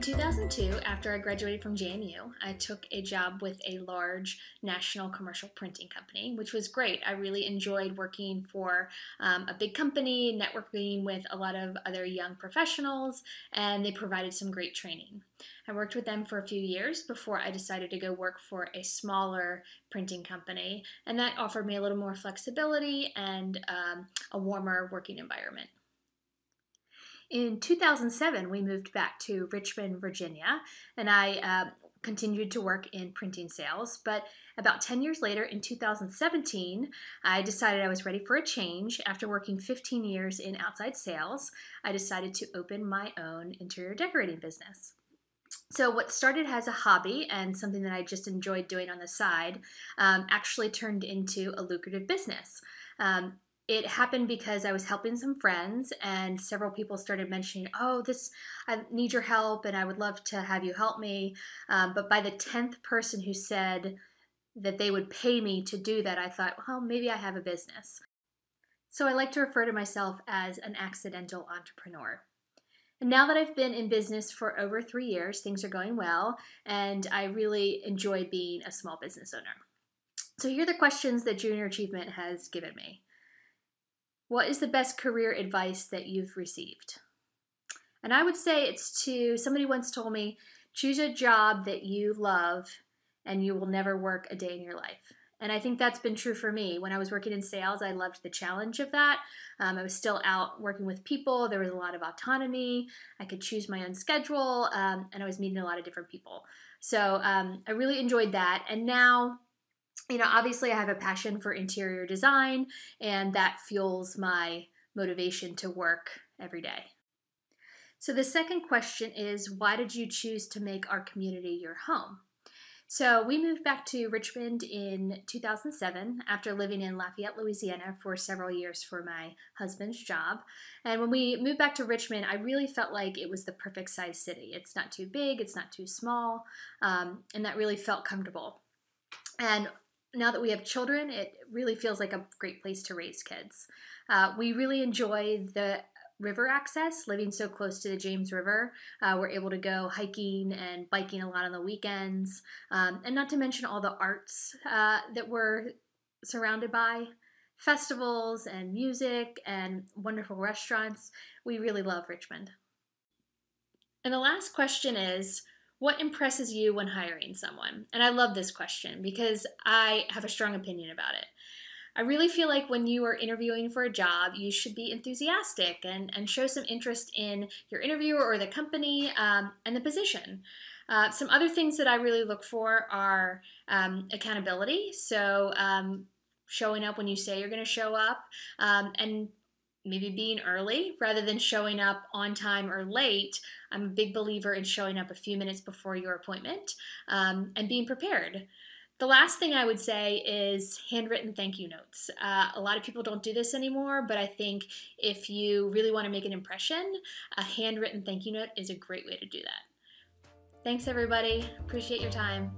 In 2002, after I graduated from JMU, I took a job with a large national commercial printing company, which was great. I really enjoyed working for a big company, networking with a lot of other young professionals, and they provided some great training. I worked with them for a few years before I decided to go work for a smaller printing company, and that offered me a little more flexibility and a warmer working environment. In 2007, we moved back to Richmond, Virginia, and I continued to work in printing sales. But about 10 years later, in 2017, I decided I was ready for a change. After working 15 years in outside sales, I decided to open my own interior decorating business. So what started as a hobby and something that I just enjoyed doing on the side actually turned into a lucrative business. It happened because I was helping some friends and several people started mentioning, oh, I need your help and I would love to have you help me. But by the 10th person who said that they would pay me to do that, I thought, well, maybe I have a business. So I like to refer to myself as an accidental entrepreneur. And now that I've been in business for over 3 years, things are going well, and I really enjoy being a small business owner. So here are the questions that Junior Achievement has given me. What is the best career advice that you've received? And I would say somebody once told me, choose a job that you love and you will never work a day in your life. And I think that's been true for me. When I was working in sales, I loved the challenge of that. I was still out working with people. There was a lot of autonomy. I could choose my own schedule, and I was meeting a lot of different people. So I really enjoyed that. And now, obviously I have a passion for interior design, and that fuels my motivation to work every day. So the second question is, why did you choose to make our community your home? So we moved back to Richmond in 2007 after living in Lafayette, Louisiana for several years for my husband's job. And when we moved back to Richmond, I really felt like it was the perfect size city. It's not too big, it's not too small, and that really felt comfortable. And now that we have children, it really feels like a great place to raise kids. We really enjoy the river access, living so close to the James River. We're able to go hiking and biking a lot on the weekends, and not to mention all the arts that we're surrounded by, festivals and music and wonderful restaurants. We really love Richmond. And the last question is, what impresses you when hiring someone? And I love this question because I have a strong opinion about it. I really feel like when you are interviewing for a job, you should be enthusiastic and show some interest in your interviewer or the company and the position. Some other things that I really look for are accountability. So showing up when you say you're going to show up, and maybe being early rather than showing up on time or late. I'm a big believer in showing up a few minutes before your appointment and being prepared. The last thing I would say is handwritten thank you notes. A lot of people don't do this anymore, but I think if you really want to make an impression, a handwritten thank you note is a great way to do that. Thanks, everybody. Appreciate your time.